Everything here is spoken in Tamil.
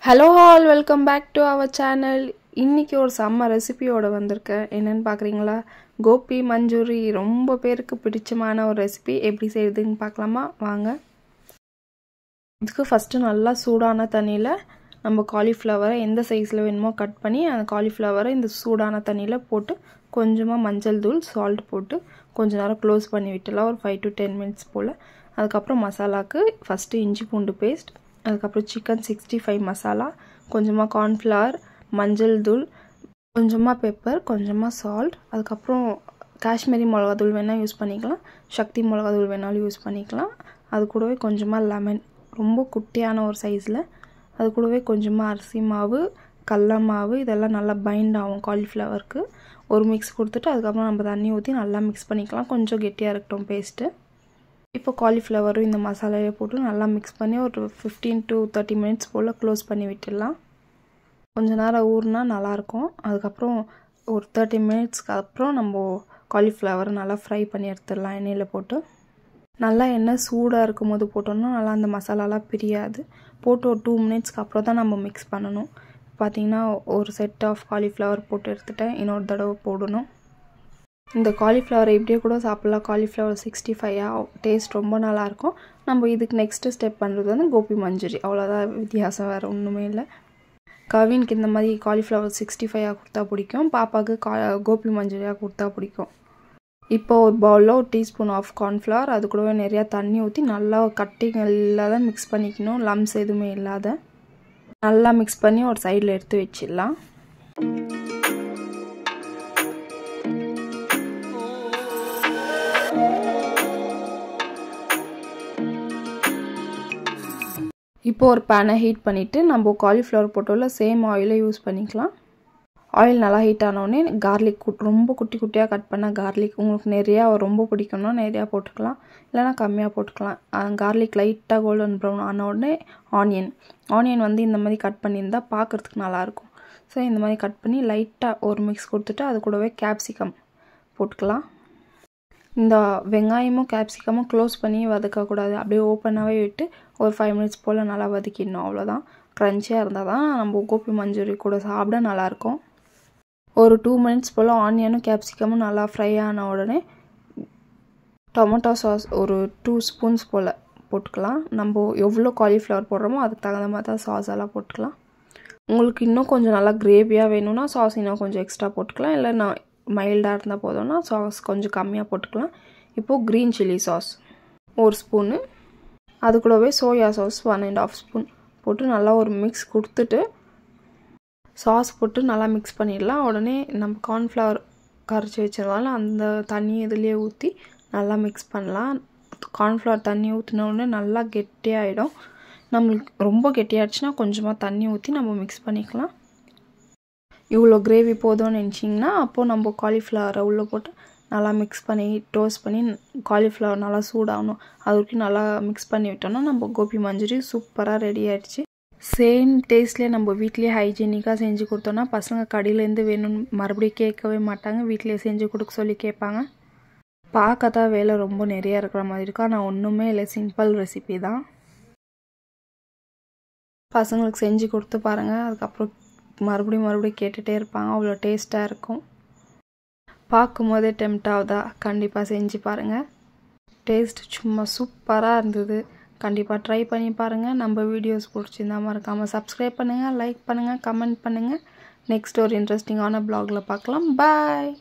Hello all, welcome back to our channel. இன்னைக்கு ஒரு செம்ம ரெசிபியோட வந்திருக்கேன். என்னன்னு பார்க்கறீங்களா? கோபி மஞ்சூரி ரொம்ப பேருக்கு பிடிச்சமான ஒரு ரெசிபி. எப்படி செய்யறதுன்னு பார்க்கலாமா? வாங்க. இதுக்கு ஃபர்ஸ்ட் நல்லா சூடான தண்ணியில நம்ம காலிஃப்ளவரை எந்த சைஸ்ல வேணுமோ கட் பண்ணி அந்த காலிஃப்ளவரை இந்த சூடான தண்ணியில போட்டு கொஞ்சமா மஞ்சள் தூள், salt போட்டு கொஞ்ச நேரம் க்ளோஸ் பண்ணி விட்டலாம் ஒரு 5 to 10 minutes போல. அதுக்கு அப்புறம் மசாலாக்கு ஃபர்ஸ்ட் இஞ்சி பூண்டு பேஸ்ட், அதுக்கப்புறம் சிக்கன் 65 மசாலா, கொஞ்சமாக கார்ன்ஃப்ளவர், மஞ்சள் தூள், கொஞ்சமாக பெப்பர், கொஞ்சமாக சால்ட், அதுக்கப்புறம் காஷ்மீரி மிளகாத்தூள் வேணால் யூஸ் பண்ணிக்கலாம், சக்தி மிளகாத்தூள் வேணாலும் யூஸ் பண்ணிக்கலாம். அது கூடவே கொஞ்சமாக லெமன், ரொம்ப குட்டியான ஒரு சைஸில், அது கூடவே கொஞ்சமாக அரிசி மாவு, கடல மாவு, இதெல்லாம் நல்லா பைண்ட் ஆகும் காலிஃப்ளவருக்கு. ஒரு மிக்ஸ் கொடுத்துட்டு அதுக்கப்புறம் நம்ம தண்ணி ஊற்றி நல்லா மிக்ஸ் பண்ணிக்கலாம். கொஞ்சம் கெட்டியாக இருக்கட்டும் பேஸ்ட்டு. இப்போ காலிஃப்ளவரும் இந்த மசாலாவே போட்டு நல்லா மிக்ஸ் பண்ணி ஒரு 15 to 30 minutes போல் க்ளோஸ் பண்ணி விட்டுடலாம். கொஞ்ச நேரம் ஊறினா நல்லாயிருக்கும். அதுக்கப்புறம் ஒரு 30 minutesக்கு அப்புறம் நம்ம காலிஃப்ளவரை நல்லா ஃப்ரை பண்ணி எடுத்துடலாம் எண்ணெயில் போட்டு. நல்லா எண்ணெய் சூடாக இருக்கும் போது போட்டோம்னா நல்லா அந்த மசாலாலாம் பிரியாது. போட்டு ஒரு 2 minutesக்கு அப்புறம் தான் நம்ம மிக்ஸ் பண்ணணும். பார்த்திங்கன்னா ஒரு செட் ஆஃப் காலிஃப்ளவர் போட்டு எடுத்துட்டேன். இன்னொரு தடவை போடணும். இந்த காலிஃப்ளவரை இப்படியே கூட சாப்பிட்லாம். காலிஃப்ளவர் 65 டேஸ்ட் ரொம்ப நல்லாயிருக்கும். நம்ம இதுக்கு நெக்ஸ்ட்டு ஸ்டெப் பண்ணுறது வந்து கோபி மஞ்சூரி. அவ்வளோதான் வித்தியாசம், வேறு ஒன்றுமே இல்லை. கவினுக்கு இந்த மாதிரி காலிஃப்ளவர் 65 கொடுத்தா பிடிக்கும், பாப்பாவுக்கு கோபி மஞ்சூரியாக கொடுத்தா பிடிக்கும். இப்போ ஒரு பவுலில் ஒரு டீஸ்பூன் ஆஃப் கார்ன்ஃப்ளவர், அது கூடவே நிறையா தண்ணி ஊற்றி நல்லா கட்டிகள் இல்லாத மிக்ஸ் பண்ணிக்கணும். லம்ஸ் எதுவுமே இல்லாத நல்லா மிக்ஸ் பண்ணி ஒரு சைடில் எடுத்து வச்சிடலாம். இப்போ ஒரு பேனை ஹீட் பண்ணிவிட்டு நம்ம காலிஃப்ளவர் போட்டோல சேம் ஆயிலை யூஸ் பண்ணிக்கலாம். ஆயில் நல்லா ஹீட் ஆனோடனே கார்லிக், ரொம்ப குட்டி குட்டியாக கட் பண்ண கார்லிக், உங்களுக்கு நிறையா ரொம்ப பிடிக்கும்னா நிறையா போட்டுக்கலாம், இல்லைனா கம்மியாக போட்டுக்கலாம். கார்லிக் லைட்டாக கோல்டன் ப்ரௌன் ஆன உடனே ஆனியன் வந்து இந்த மாதிரி கட் பண்ணியிருந்தால் பார்க்குறதுக்கு நல்லாயிருக்கும். ஸோ இந்த மாதிரி கட் பண்ணி லைட்டாக ஒரு மிக்ஸ் கொடுத்துட்டு அது கூடவே கேப்சிகம் போட்டுக்கலாம். இந்த வெங்காயமும் கேப்சிகமும் க்ளோஸ் பண்ணி வதக்கக்கூடாது, அப்படியே ஓப்பனாகவே விட்டு ஒரு 5 minutes போல் நல்லா வதக்கிடணும். அவ்வளோதான். க்ரன்ச்சியாக இருந்தால் தான் நம்ம கோபி மஞ்சூரி கூட சாப்பிட நல்லாயிருக்கும். ஒரு 2 minutes போல் ஆனியனும் கேப்சிகமும் நல்லா ஃப்ரை ஆன உடனே டொமேட்டோ சாஸ் ஒரு 2 spoons போல் போட்டுக்கலாம். நம்ம எவ்வளோ காலிஃப்ளவர் போடுறோமோ அதுக்கு தகுந்த மாதிரி தான் சாஸ் எல்லாம் போட்டுக்கலாம். உங்களுக்கு இன்னும் கொஞ்சம் நல்லா கிரேவியாக வேணும்னா சாஸ் இன்னும் கொஞ்சம் எக்ஸ்ட்ரா போட்டுக்கலாம், இல்லை நான் மைல்டாக இருந்தால் போதும்னா சாஸ் கொஞ்சம் கம்மியாக போட்டுக்கலாம். இப்போது க்ரீன் சில்லி சாஸ் 1 ஸ்பூனு, அது கூடவே சோயா சாஸ் 1.5 ஸ்பூன் போட்டு நல்லா ஒரு மிக்ஸ் கொடுத்துட்டு சாஸ் போட்டு நல்லா மிக்ஸ் பண்ணிடலாம். உடனே நம்ம கார்ன்ஃப்ளவர் கரைச்சி வச்சிருந்தாலும் அந்த தண்ணி இதுலேயே ஊற்றி நல்லா மிக்ஸ் பண்ணலாம். கார்ன்ஃப்ளவர் தண்ணி ஊற்றின உடனே நல்லா கெட்டியாகிடும். நம்மளுக்கு ரொம்ப கெட்டியாகிடுச்சுன்னா கொஞ்சமாக தண்ணி ஊற்றி நம்ம மிக்ஸ் பண்ணிக்கலாம். இவ்வளோ கிரேவி போதும்னு நினச்சிங்கன்னா அப்போது நம்ம காலிஃப்ளவரை உள்ளே போட்டு நல்லா மிக்ஸ் பண்ணி டோஸ்ட் பண்ணி காலிஃப்ளவர் நல்லா சூடாகணும், அது வரைக்கும் நல்லா மிக்ஸ் பண்ணி விட்டோம்னா நம்ம கோபி மஞ்சூரி சூப்பராக ரெடி ஆகிடுச்சு. சேம் டேஸ்ட்லேயே நம்ம வீட்லேயே ஹைஜீனிக்காக செஞ்சு கொடுத்தோன்னா பசங்க கடையிலேருந்து வேணும்னு மறுபடியும் கேட்கவே மாட்டாங்க, வீட்லேயே செஞ்சு கொடுக்க சொல்லி கேட்பாங்க. பார்க்க தான் வேலை ரொம்ப நிறையா இருக்கிற மாதிரி இருக்கும், ஆனால் ஒன்றுமே இல்லை, சிம்பிள் ரெசிபி தான். பசங்களுக்கு செஞ்சு கொடுத்து பாருங்கள், அதுக்கப்புறம் மறுபடியும் கேட்டுகிட்டே இருப்பாங்க. அவ்வளோ டேஸ்ட்டாக இருக்கும். பார்க்கும் போதே டெம்ட் ஆகுதா? கண்டிப்பாக செஞ்சு பாருங்கள். டேஸ்ட் சும்மா சூப்பராக இருந்தது. கண்டிப்பாக ட்ரை பண்ணி பாருங்கள். நம்ம வீடியோஸ் பிடிச்சிருந்தா மறக்காமல் சப்ஸ்கிரைப் பண்ணுங்கள், லைக் பண்ணுங்கள், கமெண்ட் பண்ணுங்கள். நெக்ஸ்ட் ஒரு இன்ட்ரெஸ்டிங்கான ப்ளாகில் பார்க்கலாம். பாய்.